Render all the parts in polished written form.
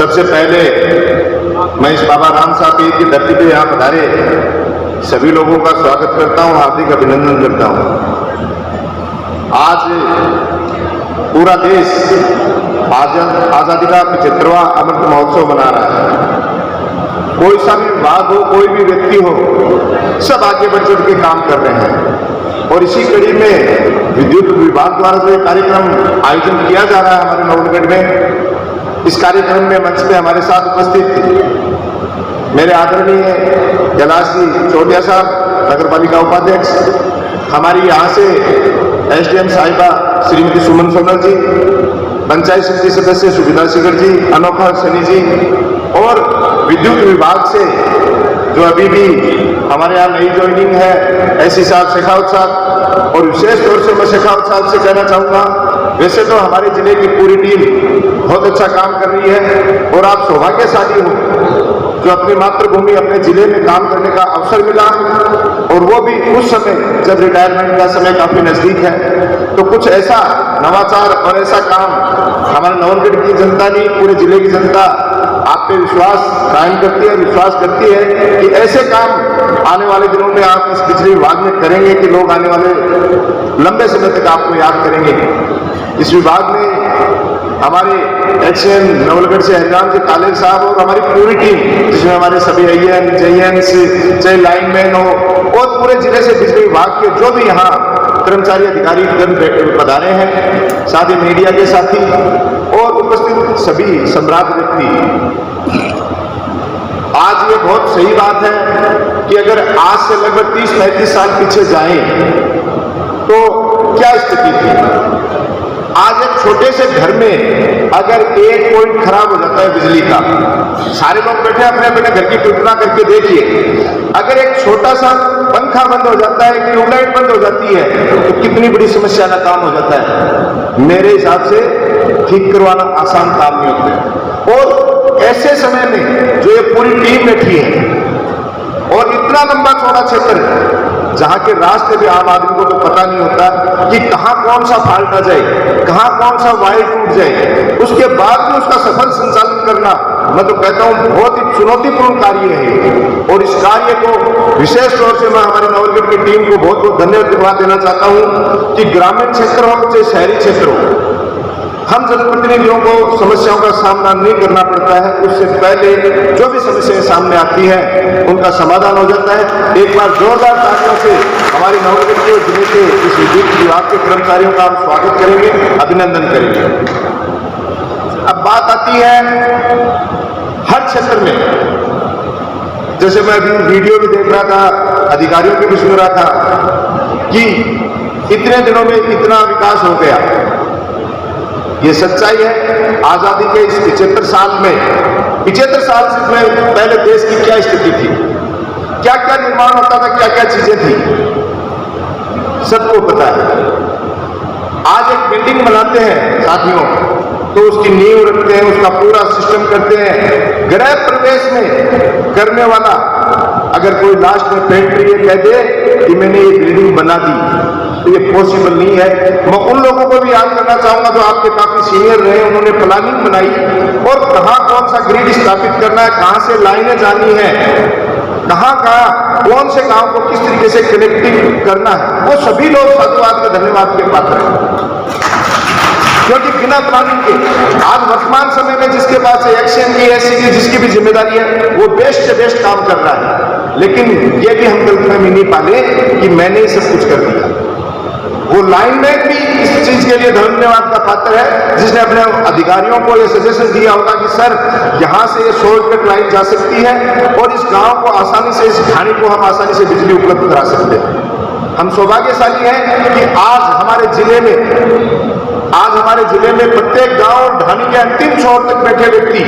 सबसे पहले मैं इस बाबा राम साहब पीर की धरती पे यहाँ पधारे सभी लोगों का स्वागत करता हूँ, हार्दिक अभिनंदन करता हूँ। आज पूरा देश आज़ादी का 75वां अमृत महोत्सव मना रहा है। कोई सा भी विभाग हो, कोई भी व्यक्ति हो, सब आगे बढ़ चढ़ के काम कर रहे हैं। और इसी कड़ी में विद्युत विभाग द्वारा जो कार्यक्रम आयोजन किया जा रहा है हमारे नवलगढ़ में, इस कार्यक्रम में मंच पे हमारे साथ उपस्थित थे मेरे आदरणीय कैलाश जी चौटिया साहब, नगर पालिका उपाध्यक्ष, हमारी यहाँ से एसडीएम साहिबा श्रीमती सुमन सोनल जी, पंचायत समिति सदस्य सुविधा सिगर जी, अनोखा सनी जी, और विद्युत विभाग से जो अभी भी हमारे यहाँ नई ज्वाइनिंग है एससी साहब शेखावत साहब, और विशेष तौर से मैं शेखावत साहब से कहना चाहूँगा, वैसे तो हमारे जिले की पूरी टीम बहुत अच्छा काम कर रही है और आप सौभाग्यशाली हो जो अपनी मातृभूमि अपने जिले में काम करने का अवसर मिला, और वो भी उस समय जब रिटायरमेंट का समय काफी नजदीक है। तो कुछ ऐसा नवाचार और ऐसा काम हमारे नवलगढ़ की जनता नहीं, पूरे जिले की जनता आप पे विश्वास कायम करती है, विश्वास करती है कि ऐसे काम आने वाले दिनों में आप इस बिजली विभाग में करेंगे कि लोग आने वाले लंबे समय तक आपको याद करेंगे। इस विभाग में हमारे एचएम नवलगढ़ से हरिराम जी कालेर साहब और हमारी पूरी टीम, जिसमें हमारे सभी आईएन जेएनस चाहे लाइनमैन हो और पूरे जिले से बिजली विभाग के जो भी यहाँ कर्मचारी अधिकारी पधारे हैं, साथ ही मीडिया के साथी और उपस्थित सभी सम्राट व्यक्ति। आज ये बहुत सही बात है कि अगर आज से लगभग 30-35 साल पीछे जाएं तो क्या स्थिति थी। आज एक छोटे से घर में अगर एक पॉइंट खराब हो जाता है बिजली का, सारे लोग बैठे अपने अपने घर की कल्पना करके देखिए, अगर एक छोटा सा पंखा बंद हो जाता है, ट्यूबलाइट बंद हो जाती है, तो कितनी बड़ी समस्या का काम हो जाता है। मेरे हिसाब से ठीक करवाना आसान काम नहीं होता। और ऐसे समय में जो ये पूरी टीम बैठी है और इतना लंबा चौड़ा क्षेत्र जहां के रास्ते भी आम आदमी को तो पता नहीं होता कि कहां कौन सा फॉल्ट आ जाए, कहां कौन सा वायर टूट जाए, उसके बाद भी उसका सफल संचालन करना, मैं तो कहता हूं बहुत ही चुनौतीपूर्ण कार्य है। और इस कार्य को विशेष तौर से मैं हमारे नवलगढ़ की टीम को बहुत बहुत धन्यवाद देना चाहता हूं कि ग्रामीण क्षेत्र हो चाहे शहरी क्षेत्र हो, हम जनप्रतिनिधियों को समस्याओं का सामना नहीं करना पड़ता है। उससे पहले जो भी समस्याएं सामने आती हैं उनका समाधान हो जाता है। एक बार जोरदार तालियों से हमारे नवलगढ़ के जिले के इस विद्युत विभाग के कर्मचारियों का हम स्वागत करेंगे, अभिनंदन करेंगे। अब बात आती है हर क्षेत्र में, जैसे मैं अभी वीडियो भी देख रहा था, अधिकारियों की भी सुन रहा था कि इतने दिनों में इतना विकास हो गया। ये सच्चाई है। आजादी के इस 75 साल में, 75 साल से पहले देश की क्या स्थिति थी, क्या क्या निर्माण होता था, क्या क्या चीजें थी, सबको पता है। आज एक बिल्डिंग बनाते हैं साथियों, तो उसकी नींव रखते हैं, उसका पूरा सिस्टम करते हैं। गृह प्रवेश में करने वाला अगर कोई लास्ट में पेंट ये कह दे कि मैंने ये बिल्डिंग बना दी, तो ये पॉसिबल नहीं है। मैं उन लोगों को भी याद करना चाहूंगा जो आपके काफी सीनियर रहे, उन्होंने प्लानिंग बनाई और कहां कौन सा ग्रिड स्थापित करना है, कहां से लाइनें जानी है, कहां कौन से गांव को किस तरीके से कनेक्टिंग करना है, वो सभी लोग साधुवाद के धन्यवाद के पात्र हैं। क्योंकि बिना प्लानिंग के आज वर्तमान समय में जिसके पास एक्शन की ऐसी की जिसकी भी जिम्मेदारी है, वो बेस्ट से बेस्ट काम कर रहा है। लेकिन ये भी हम गलतफहमी नहीं पाले कि मैंने सब कुछ कर दिया। वो लाइनमैन भी इस चीज के लिए धन्यवाद का पात्र है, जिसने अपने अधिकारियों को ये सजेशन दिया होगा कि सर यहां से ये शॉर्टकट लाइन जा सकती है और इस गांव को आसानी से, इस ढाणी को हम आसानी से बिजली उपलब्ध करा सकते हैं। हम सौभाग्यशाली हैं कि आज हमारे जिले में प्रत्येक गांव ढाणी के अंतिम छोर तक बैठे व्यक्ति,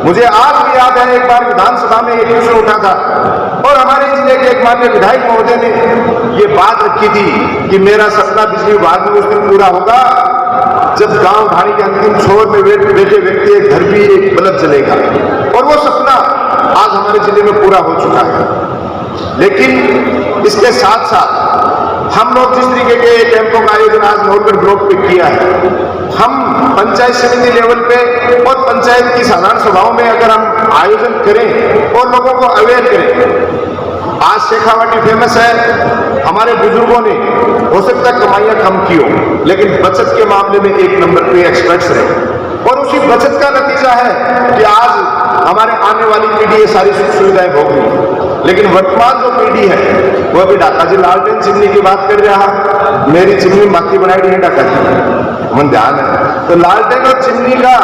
मुझे आज भी याद है एक बार विधानसभा में एक प्रश्न उठा था और हमारे जिले के एक माननीय विधायक महोदय ने ये बात रखी थी कि मेरा सपना बिजली विभाग में उस दिन पूरा होगा जब गांव ढाणी के अंतिम छोर में बैठे व्यक्ति एक घर भी एक बल्ब जलेगा। और वो सपना आज हमारे जिले में पूरा हो चुका है। लेकिन इसके साथ साथ हम लोग जिस तरीके के कैंपों का आयोजन आज नौलगढ़ ब्लॉक पे किया है, हम पंचायत समिति लेवल पे और पंचायत की साधारण सभाओं में अगर हम आयोजन करें और लोगों को अवेयर करें। आज शेखावाटी फेमस है, हमारे बुजुर्गों ने हो सकता है कमाइयां कम की हो, लेकिन बचत के मामले में एक नंबर पे एक्सपर्ट्स रहे, और उसी बचत का नतीजा है कि आज हमारे आने वाली पीढ़ी ये सारी सुख सुविधाएं भोग रही है। लेकिन वर्तमान जो पीढ़ी है वो अभी डाका जी लालटेन चिमनी की बात कर रहा, मेरी चिमनी माथी बनाई नहीं डाका जी, मन ध्यान है। तो लालटेन और चिमनी का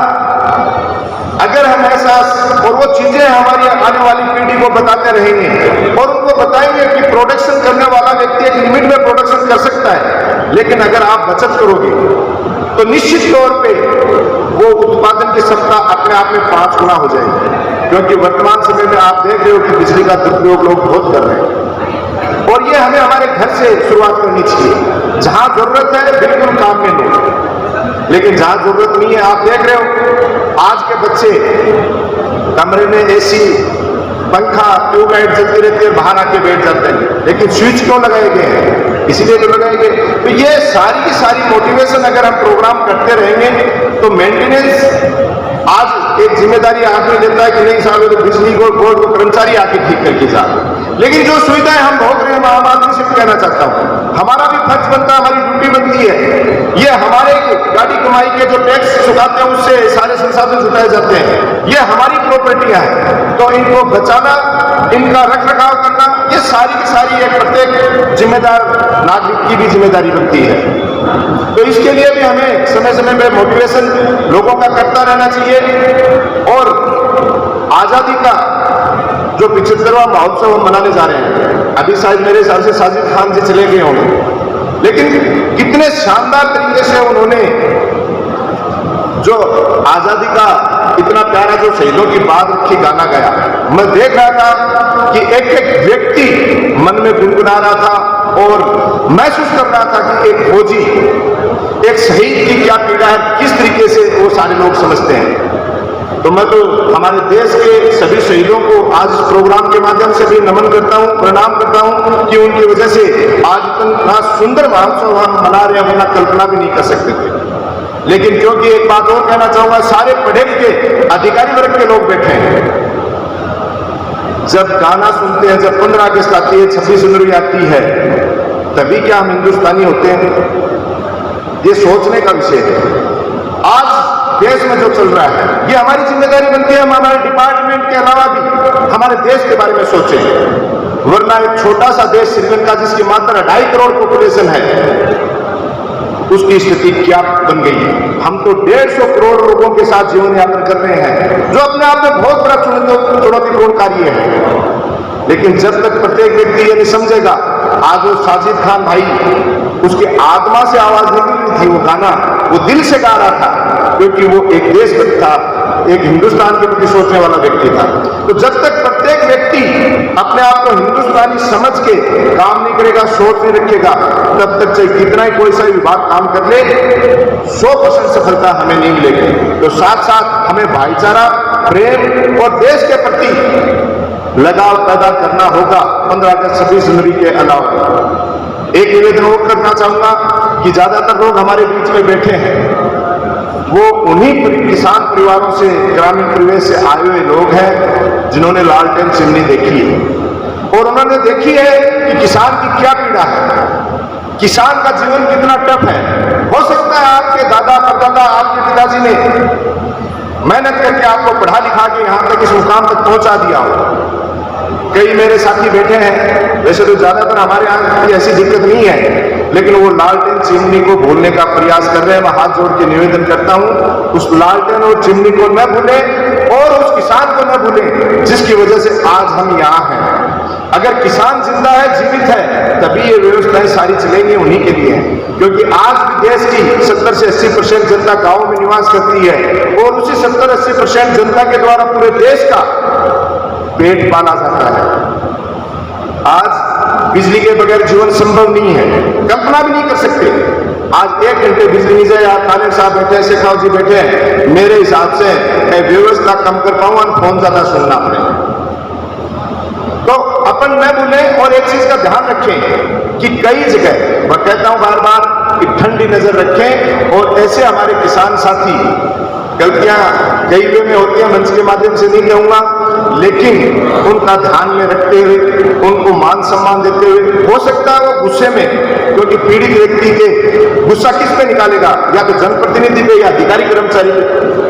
अगर हम एहसास और वो चीजें हमारी आने वाली पीढ़ी को बताते रहेंगे और उनको बताएंगे कि प्रोडक्शन करने वाला व्यक्ति एक लिमिट में प्रोडक्शन कर सकता है, लेकिन अगर आप बचत करोगे तो निश्चित तौर पे वो उत्पादन की क्षमता अपने आप में 5 गुना हो जाएगी। क्योंकि वर्तमान समय में आप देख रहे हो कि बिजली का दुरुपयोग लोग बहुत कर रहे हैं, और ये हमें हमारे घर से शुरुआत करनी चाहिए। जहां जरूरत है बिल्कुल काम में लो, लेकिन जहां जरूरत नहीं है, आप देख रहे हो आज के बच्चे कमरे में एसी, पंखा, ट्यूबलाइट चलती रहती है, बाहर आके बैठ जाते हैं, लेकिन स्विच क्यों लगाए गए हैं? इसीलिए तो लगाए गए। तो ये सारी की सारी मोटिवेशन अगर हम प्रोग्राम करते रहेंगे तो मेंटेनेंस आज एक जिम्मेदारी आदमी लेता है कि नहीं साहब तो बिजली बोर्ड को कर्मचारी आके ठीक करके जा, लेकिन जो सुविधाएं हम भोग रहे हैं, मैं आम आदमी से कहना चाहता हूं, हमारा भी फर्ज बनता है, हमारी ड्यूटी बनती है। ये हमारे गाड़ी कमाई के जो टैक्स चुकाते हैं उससे सारे संसाधन जुटाए जाते हैं, ये हमारी प्रॉपर्टियां हैं, तो इनको बचाना, इनका रख रखाव करना, ये सारी की सारी एक प्रत्येक जिम्मेदार नागरिक की भी जिम्मेदारी बनती है। तो इसके लिए भी हमें समय समय पर मोटिवेशन लोगों का करता रहना चाहिए। और आजादी का जो 75वां महोत्सव हम मनाने जा रहे हैं, अभी शायद मेरे हिसाब से साजिद खान जी चले गए होंगे, लेकिन कितने शानदार तरीके से उन्होंने जो आजादी का इतना प्यारा जो शहीदों की बात रखी गाना गाया, मैं देख रहा था कि एक एक व्यक्ति मन में गुनगुना रहा था और महसूस कर रहा था कि एक फौजी, एक शहीद की क्या पीड़ा है, किस तरीके से वो सारे लोग समझते हैं। तो मैं तो हमारे देश के सभी शहीदों को आज इस प्रोग्राम के माध्यम से भी नमन करता हूं, प्रणाम करता हूं कि उनकी वजह से आज इतना सुंदर महोत्सव हम मना रहे हैं, वरना कल्पना भी नहीं कर सकते थे। लेकिन क्योंकि एक बात और कहना चाहूंगा, सारे पढ़े लिखे अधिकारी वर्ग के लोग बैठे हैं, जब गाना सुनते हैं, जब 15 अगस्त आती है, 26 जनवरी आती है, तभी क्या हम हिंदुस्तानी होते हैं? ये सोचने का विषय है। आज देश में जो चल रहा है, ये हमारी जिम्मेदारी बनती है, हम हमारे डिपार्टमेंट के अलावा भी हमारे देश के बारे में सोचें। वरना एक छोटा सा देश श्रीलंका, जिसकी मात्र 2.5 करोड़ पॉपुलेशन है, उसकी स्थिति क्या बन गई है। हम तो 150 करोड़ लोगों के साथ जीवन यापन कर रहे हैं, जो अपने आप में बहुत बड़ा चुनौतीपूर्ण कार्य है। लेकिन जब तक प्रत्येक व्यक्ति ये नहीं समझेगा, आज वो साजिद खान भाई, उसकी आत्मा से आवाज निकल रही थी, वो गाना वो दिल से गा रहा था, क्योंकि वो एक देशभक्त था, एक हिंदुस्तान के प्रति सोचने वाला व्यक्ति था। तो जब तक प्रत्येक व्यक्ति अपने आप को हिंदुस्तानी समझ के काम नहीं करेगा, सोच नहीं रखेगा, तब तक चाहे कितना ही कोई सा विभाग काम कर ले, 100% सफलता हमें नहीं मिलेगी। तो साथ साथ हमें भाईचारा, प्रेम और देश के प्रति लगाव पैदा करना होगा 15 अगस्त 26 जनवरी के अलावा। एक निवेदन और करना चाहूंगा कि ज्यादातर लोग हमारे बीच में बैठे हैं, वो उन्हीं किसान परिवारों से, ग्रामीण परिवेश से आए हुए लोग हैं जिन्होंने लालटेन चिमनी देखी है, और उन्होंने देखी है कि किसान की क्या पीड़ा है, किसान का जीवन कितना टफ है। हो सकता है आपके दादा परदादा, आपके पिताजी ने मेहनत करके आपको पढ़ा लिखा के यहां तक इस मुकाम तक पहुंचा दिया हो। कई मेरे साथी बैठे हैं, वैसे तो ज्यादातर हमारे यहाँ की ऐसी दिक्कत नहीं है, लेकिन वो लालटेन चिमनी को भूलने का प्रयास कर रहे हैं। मैं हाथ जोड़ के निवेदन करता हूं, उस लालटेन और चिमनी को न भूलें और उस किसान को न भूलें जिसकी वजह से आज हम यहाँ हैं। अगर किसान जिंदा है, जीवित है, तभी ये व्यवस्थाएं सारी चलेंगी, उन्हीं के लिए है। क्योंकि आज भी देश की 70 से 80% जनता गाँव में निवास करती है, और उसी 70-80% जनता के द्वारा पूरे देश का पेट पाला जाता है। आज बिजली के बगैर जीवन संभव नहीं है, कल्पना भी नहीं कर सकते। आज 1 घंटे बिजली नहीं जाए, आप खालिद साहब बैठे हैं, शेखाव जी बैठे हैं, मेरे हिसाब से मैं व्यवस्था कम कर पाऊंगा, फोन ज्यादा सुनना पड़ेगा। तो अपन न भूलें और एक चीज का ध्यान रखें, कि कई जगह मैं कहता हूं बार बार कि ठंडी नजर रखें और ऐसे हमारे किसान साथी, गलतियां कई वे में होती हैं, मंच के माध्यम से नहीं कहूंगा, लेकिन उनका ध्यान में रखते हुए, उनको मान सम्मान देते हुए, हो सकता है वो गुस्से में, क्योंकि पीड़ित व्यक्ति के गुस्सा किस पे निकालेगा, या तो जनप्रतिनिधि पे या अधिकारी कर्मचारी पे,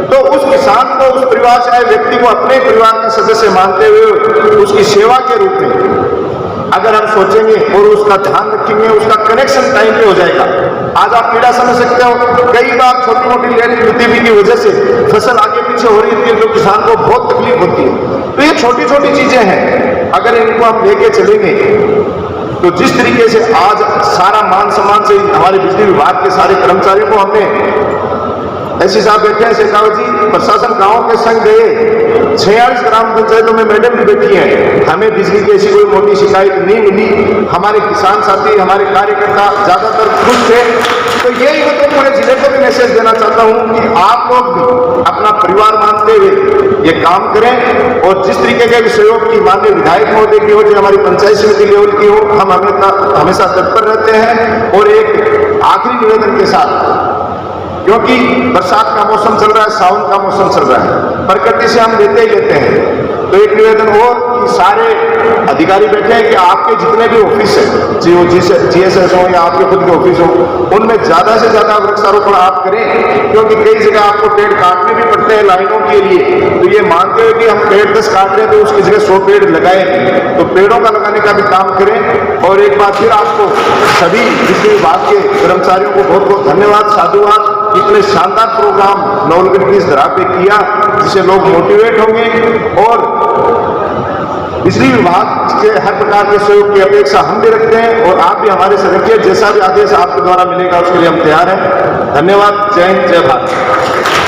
तो उस किसान को, उस परिवार से आए व्यक्ति को अपने परिवार का सदस्य मानते हुए उसकी सेवा के रूप में अगर हम सोचेंगे और उसका ध्यान रखेंगे, उसका कनेक्शन टाइम पे हो जाएगा। आज आप पीड़ा समझ सकते हो, कई बार छोटी मोटी लेट गतिविधि की वजह से फसल आगे पीछे हो रही है, जो किसान को बहुत तकलीफ होती है। तो ये छोटी छोटी चीजें हैं, अगर इनको हम लेके चलेंगे तो जिस तरीके से आज सारा मान सम्मान से हमारे बिजली विभाग के सारे कर्मचारियों को हमने, ऐसी साहब बैठे हैं शेखावत जी, प्रशासन गांव के संग गए, 46 ग्राम पंचायतों में मैडम भी बैठी हैं, हमें बिजली की ऐसी कोई मोटी शिकायत नहीं मिली। हमारे किसान साथी, हमारे कार्यकर्ता ज्यादातर खुश थे। तो यही मतलब पूरे जिले को भी मैसेज देना चाहता हूं कि आप लोग भी अपना परिवार मानते हुए ये काम करें, और जिस तरीके के सहयोग की माननीय विधायक महोदय की हो, जो हमारी पंचायत समिति लेवल की हो, हम हमेशा तत्पर रहते हैं। और एक आखिरी निवेदन के साथ, क्योंकि बरसात का मौसम चल रहा है, सावन का मौसम चल रहा है, प्रकृति से हम लेते ही लेते हैं, तो एक निवेदन और कि सारे अधिकारी बैठे हैं कि आपके जितने भी ऑफिस है, जीएसएस हो या आपके खुद के ऑफिस हो, उनमें ज्यादा से ज्यादा वृक्षारोपण आप करें, क्योंकि कई जगह आपको पेड़ काटने भी पड़ते हैं लाइनों के लिए। तो ये मानते हुए कि हम पेड़ 10 काट रहे हैं तो उसकी जगह 100 पेड़ लगाएं, तो पेड़ों का लगाने का भी काम करें। और एक बार फिर आपको सभी बिजली विभाग के कर्मचारियों को बहुत बहुत धन्यवाद, साधुवाद। इतने शानदार प्रोग्राम नवलगढ़ की इस धरा पे किया, जिससे लोग मोटिवेट होंगे, और बिजली विभाग के हर प्रकार के सहयोग की अपेक्षा हम भी रखते हैं, और आप भी हमारे से रखिए। जैसा भी आदेश आपके द्वारा मिलेगा उसके लिए हम तैयार हैं। धन्यवाद। जय हिंद, जय भारत।